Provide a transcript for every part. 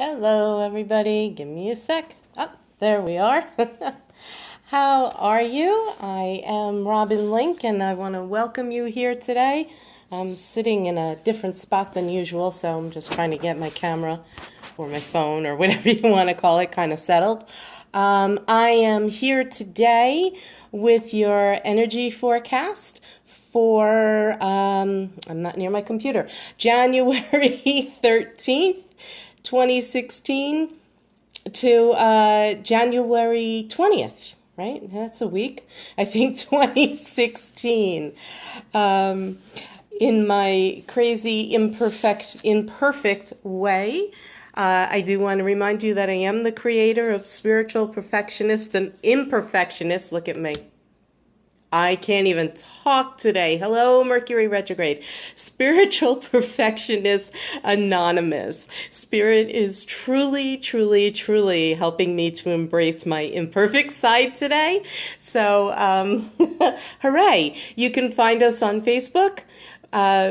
Hello, everybody. Give me a sec. Oh, there we are. How are you? I am Robin Link, and I want to welcome you here today. I'm sitting in a different spot than usual, so I'm just trying to get my camera or my phone or whatever you want to call it kind of settled. I am here today with your energy forecast for, I'm not near my computer, January 13th. 2016 to January 20th, right? That's a week. I think 2016. In my crazy imperfect way, I do want to remind you that I am the creator of Spiritual Perfectionist and Imperfectionist. Look at me. I can't even talk today. Hello, Mercury retrograde. Spiritual Perfectionist Anonymous. Spirit is truly, truly, truly helping me to embrace my imperfect side today. So, hooray. You can find us on Facebook.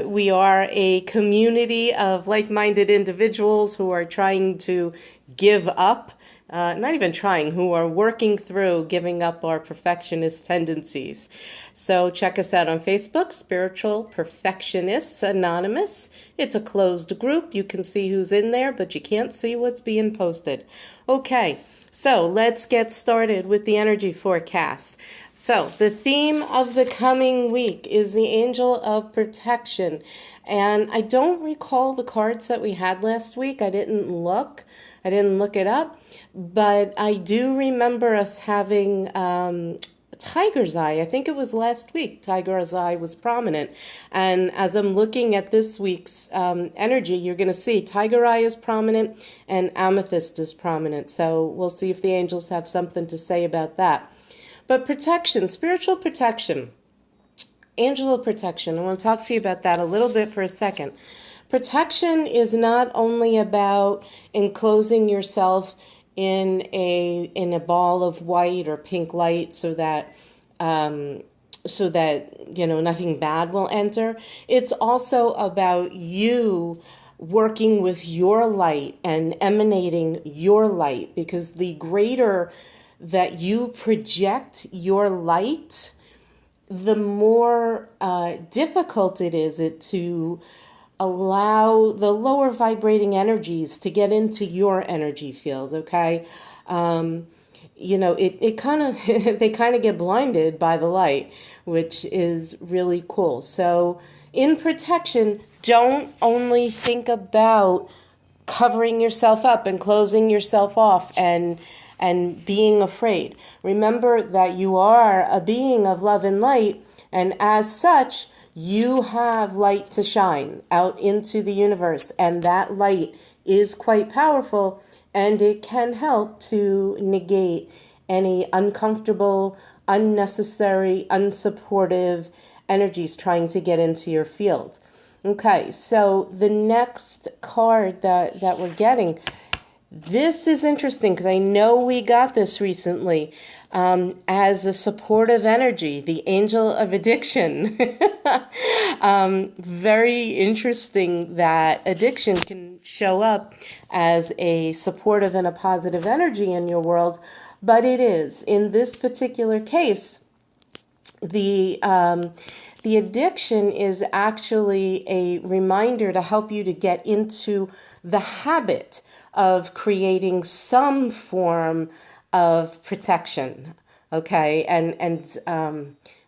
We are a community of like-minded individuals who are trying to give up not even trying, who are working through giving up our perfectionist tendencies. So check us out on Facebook, Spiritual Perfectionists Anonymous. It's a closed group. You can see who's in there, but you can't see what's being posted. Okay, so let's get started with the energy forecast. So the theme of the coming week is the Angel of Protection. And I don't recall the cards that we had last week. I didn't look it up, but I do remember us having Tiger's Eye. I think it was last week. Tiger's Eye was prominent. And as I'm looking at this week's energy, you're going to see Tiger Eye is prominent and Amethyst is prominent. So we'll see if the angels have something to say about that. But protection, spiritual protection, angel of protection. I want to talk to you about that a little bit for a second. Protection is not only about enclosing yourself in a ball of white or pink light so that nothing bad will enter. It's also about you working with your light and emanating your light, because the greater that you project your light, the more difficult it is to allow the lower vibrating energies to get into your energy field, okay? It kind of, they kind of get blinded by the light, which is really cool. So in protection, don't only think about covering yourself up and closing yourself off and being afraid. Remember that you are a being of love and light, and as such, you have light to shine out into the universe, and that light is quite powerful, and it can help to negate any uncomfortable, unnecessary, unsupportive energies trying to get into your field. Okay, so the next card that we're getting, this is interesting because I know we got this recently as a supportive energy, the Angel of Addiction. Very interesting that addiction can show up as a supportive and a positive energy in your world, but it is. In this particular case, the addiction is actually a reminder to help you to get into the habit of creating some form of protection, okay? And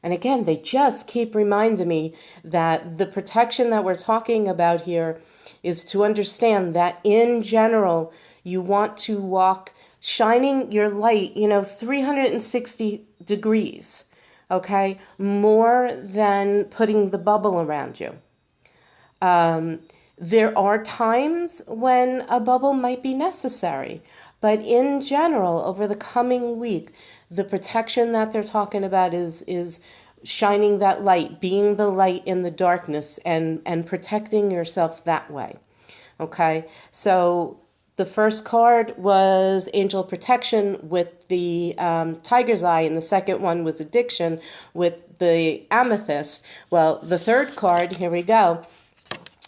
again, they just keep reminding me that the protection that we're talking about here is to understand that in general, you want to walk shining your light, 360 degrees, okay? More than putting the bubble around you. There are times when a bubble might be necessary, but in general, over the coming week, the protection that they're talking about is shining that light, being the light in the darkness, and protecting yourself that way. Okay, so the first card was Angel Protection with the Tiger's Eye, and the second one was Addiction with the Amethyst. Well, the third card, here we go,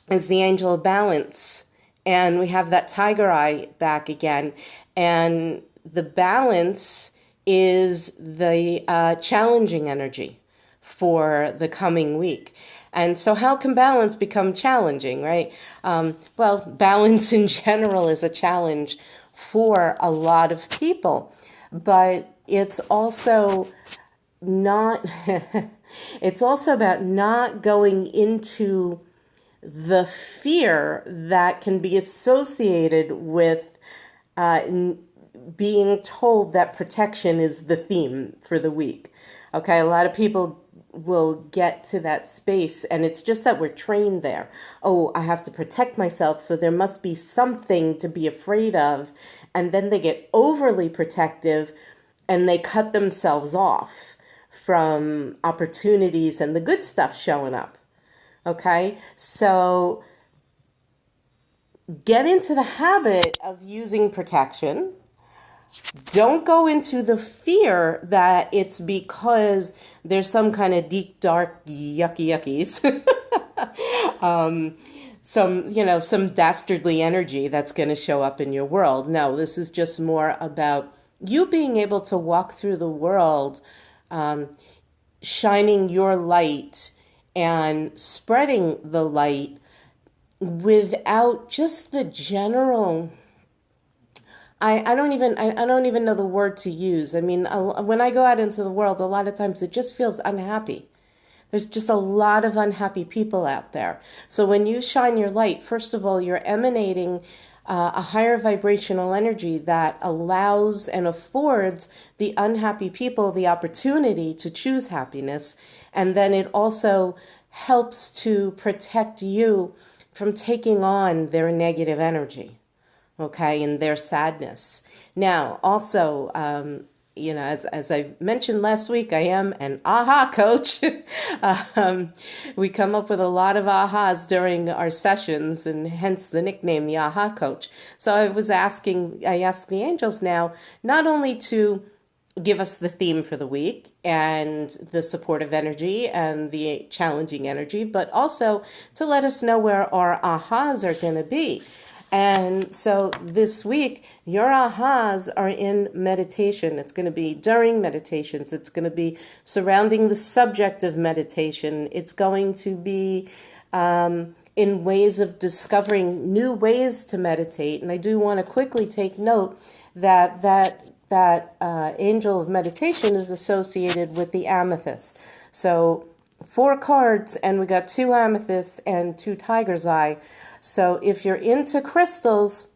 is the Angel of Balance And we have that tiger eye back again. And the balance is the challenging energy for the coming week. And so how can balance become challenging, right? Well, balance in general is a challenge for a lot of people, but it's also not, it's also about not going into the fear that can be associated with being told that protection is the theme for the week. Okay, a lot of people will get to that space, and it's just that we're trained there. Oh, I have to protect myself, so there must be something to be afraid of. And then they get overly protective and they cut themselves off from opportunities and the good stuff showing up. Okay, so get into the habit of using protection. Don't go into the fear that it's because there's some kind of deep, dark, yuckies. Some dastardly energy that's going to show up in your world. No, this is just more about you being able to walk through the world, shining your light and spreading the light without just the general. I don't even know the word to use. I mean, when I go out into the world, a lot of times it just feels unhappy. There's just a lot of unhappy people out there. So when you shine your light, first of all, you're emanating a higher vibrational energy that allows and affords the unhappy people the opportunity to choose happiness. And then it also helps to protect you from taking on their negative energy, okay, and their sadness. Now, also, as I mentioned last week, I am an AHA coach. We come up with a lot of ahas during our sessions, and hence the nickname, the AHA coach. So I asked the angels now, not only to give us the theme for the week and the supportive energy and the challenging energy, but also to let us know where our ahas are going to be. And so this week, your ahas are in meditation. It's going to be during meditations. It's going to be surrounding the subject of meditation. It's going to be in ways of discovering new ways to meditate. And I do want to quickly take note that angel of meditation is associated with the amethyst. So 4 cards, and we got 2 amethysts and 2 tiger's eye. So if you're into crystals,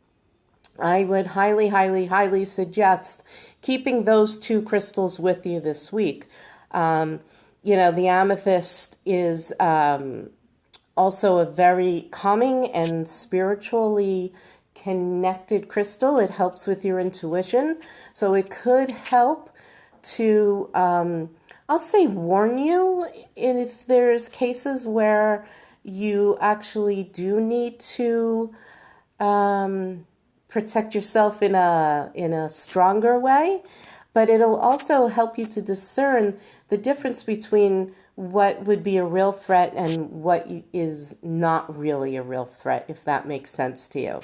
I would highly, highly, highly suggest keeping those 2 crystals with you this week. The amethyst is also a very calming and spiritually connected crystal. It helps with your intuition. So it could help to, I'll say, warn you if there's cases where you actually do need to protect yourself in a stronger way. But it'll also help you to discern the difference between what would be a real threat and what is not really a real threat, if that makes sense to you.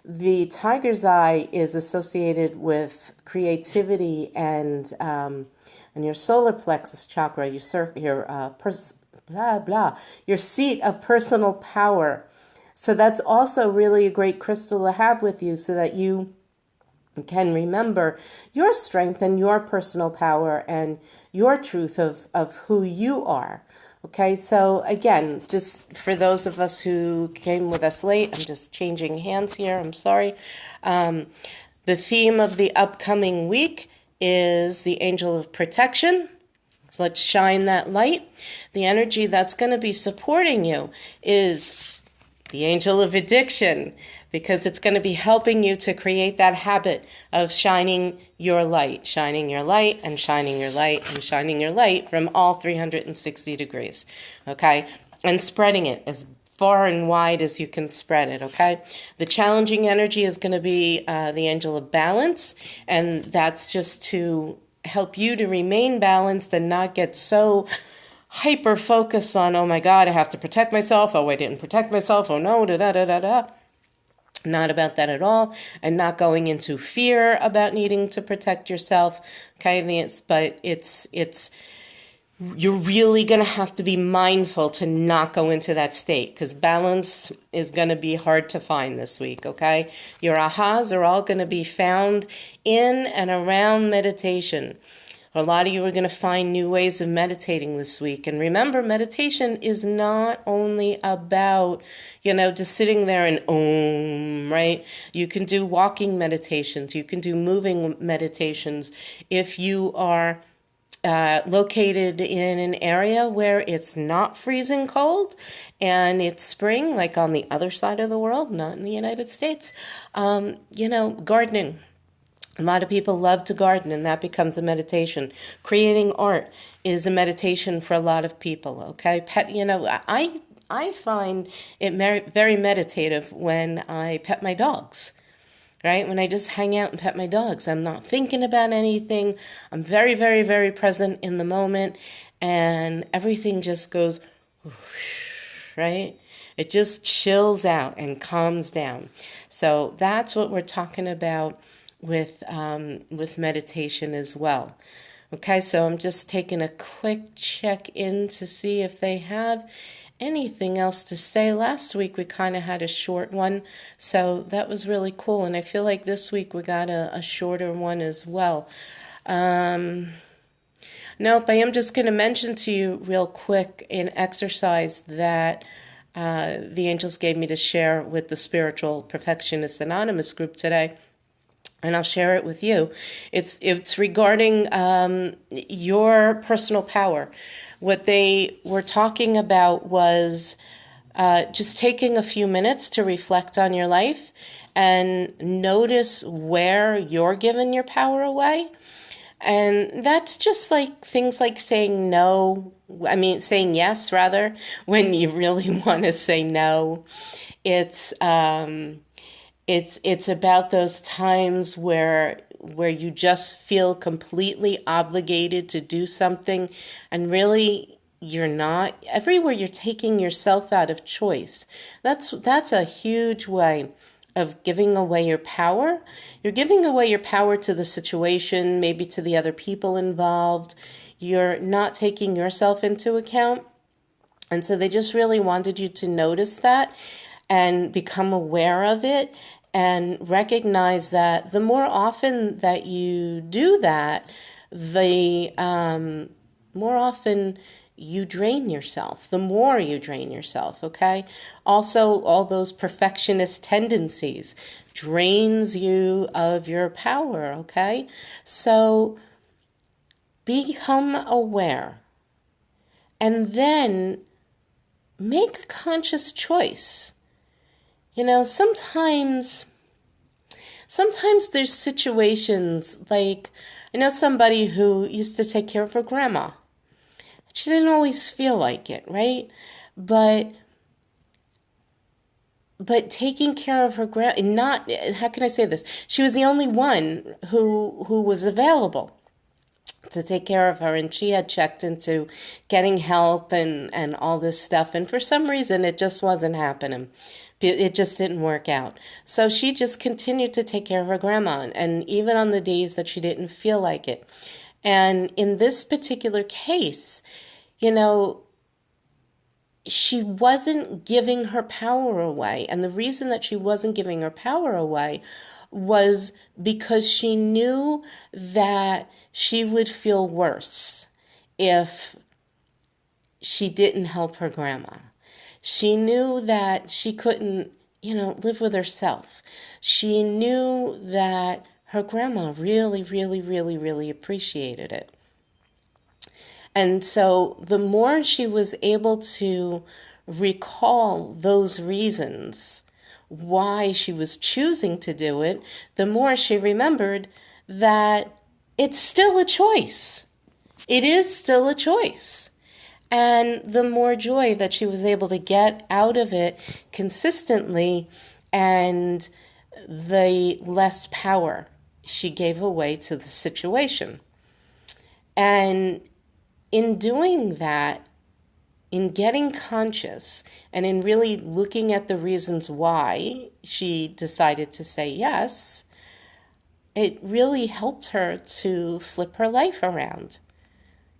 The tiger's eye is associated with creativity and your solar plexus chakra, your seat of personal power. So that's also really a great crystal to have with you so that you can remember your strength and your personal power and your truth of who you are. Okay, so again, just for those of us who came with us late, I'm just changing hands here, I'm sorry. The theme of the upcoming week is the angel of protection. So let's shine that light. The energy that's going to be supporting you is the angel of addiction, because it's going to be helping you to create that habit of shining your light and shining your light and shining your light from all 360 degrees, okay? And spreading it as far and wide as you can spread it, okay? The challenging energy is going to be the angel of balance, and that's just to help you to remain balanced and not get so hyper-focused on, oh my God, I have to protect myself, oh, I didn't protect myself, oh no, da-da-da-da-da. Not about that at all, and not going into fear about needing to protect yourself. Okay, but it's you're really going to have to be mindful to not go into that state, because balance is going to be hard to find this week, okay? Your ahas are all going to be found in and around meditation. A lot of you are going to find new ways of meditating this week. And remember, meditation is not only about, just sitting there and right? You can do walking meditations. You can do moving meditations. If you are located in an area where it's not freezing cold and it's spring, like on the other side of the world, not in the United States, gardening. A lot of people love to garden, and that becomes a meditation. Creating art is a meditation for a lot of people, okay? I find it very meditative when I pet my dogs. Right? When I just hang out and pet my dogs, I'm not thinking about anything. I'm very, very, very present in the moment, and everything just goes, right? It just chills out and calms down. So that's what we're talking about with meditation as well. Okay, so I'm just taking a quick check in to see if they have anything else to say. Last week we kind of had a short one, so that was really cool, and I feel like this week we got a shorter one as well. Nope, I am just going to mention to you real quick an exercise that the angels gave me to share with the Spiritual Perfectionist Anonymous group today. And I'll share it with you. It's regarding your personal power. What they were talking about was just taking a few minutes to reflect on your life and notice where you're giving your power away. And that's just like things like saying saying yes, rather, when you really want to say no. It's about those times where you just feel completely obligated to do something, and really you're not. Everywhere you're taking yourself out of choice. That's a huge way of giving away your power. You're giving away your power to the situation, maybe to the other people involved. You're not taking yourself into account. And so they just really wanted you to notice that and become aware of it, and recognize that the more often that you do that, the more often you drain yourself, the more you drain yourself, okay? Also, all those perfectionist tendencies drains you of your power, okay? So become aware, and then make a conscious choice. Sometimes there's situations, like I know somebody who used to take care of her grandma. She didn't always feel like it, right? But taking care of her grandma, how can I say this? She was the only one who was available to take care of her, and she had checked into getting help and all this stuff, and for some reason it just wasn't happening. It just didn't work out. So she just continued to take care of her grandma, and even on the days that she didn't feel like it. And in this particular case, she wasn't giving her power away. And the reason that she wasn't giving her power away was because she knew that she would feel worse if she didn't help her grandma. She knew that she couldn't, live with herself. She knew that her grandma really, really, really, really appreciated it. And so the more she was able to recall those reasons why she was choosing to do it, the more she remembered that it's still a choice. It is still a choice. And the more joy that she was able to get out of it consistently, and the less power she gave away to the situation. And in doing that, in getting conscious and in really looking at the reasons why she decided to say yes, it really helped her to flip her life around.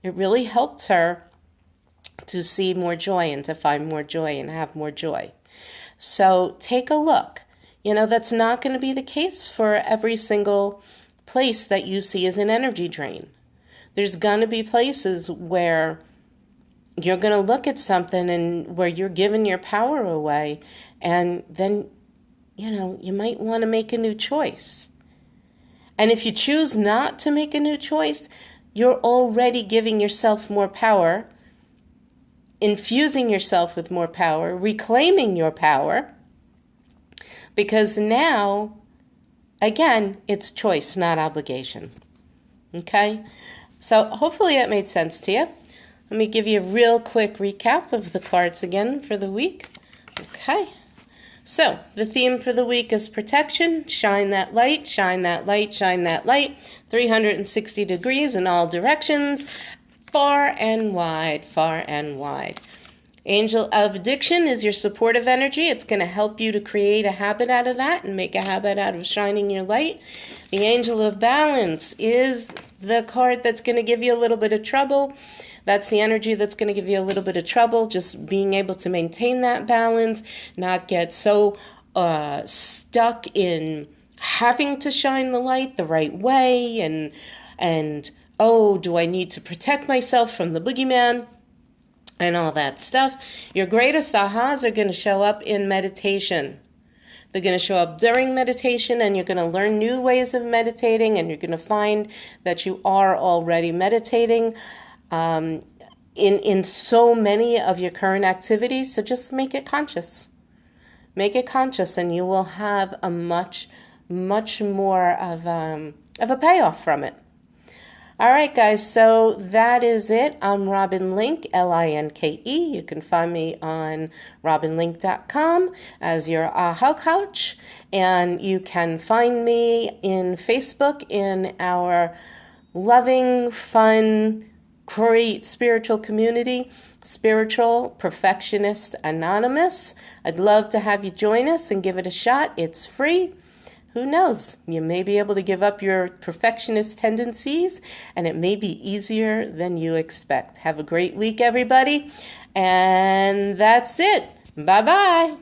It really helped her to see more joy and to find more joy and have more joy. So take a look. That's not going to be the case for every single place that you see as an energy drain. There's going to be places where you're going to look at something and where you're giving your power away, and then, you might want to make a new choice. And if you choose not to make a new choice, you're already giving yourself more power, infusing yourself with more power, reclaiming your power, because now, again, it's choice, not obligation. Okay? So hopefully that made sense to you. Let me give you a real quick recap of the cards again for the week. Okay. So the theme for the week is protection. Shine that light, shine that light, shine that light. 360 degrees in all directions. Far and wide, far and wide. Angel of Addiction is your supportive energy. It's going to help you to create a habit out of that and make a habit out of shining your light. The Angel of Balance is the card that's going to give you a little bit of trouble. That's the energy that's going to give you a little bit of trouble, just being able to maintain that balance, not get so stuck in having to shine the light the right way and oh, do I need to protect myself from the boogeyman and all that stuff. Your greatest ahas are going to show up in meditation. They're going to show up during meditation, and you're going to learn new ways of meditating, and you're going to find that you are already meditating in so many of your current activities. So just make it conscious. Make it conscious, and you will have a much more of a payoff from it. All right, guys, so that is it. I'm Robin Link, Linke. You can find me on robinlink.com as your AHA coach, and you can find me in Facebook in our loving, fun, great spiritual community, Spiritual Perfectionist Anonymous. I'd love to have you join us and give it a shot. It's free. Who knows? You may be able to give up your perfectionist tendencies, and it may be easier than you expect. Have a great week, everybody. And that's it. Bye-bye.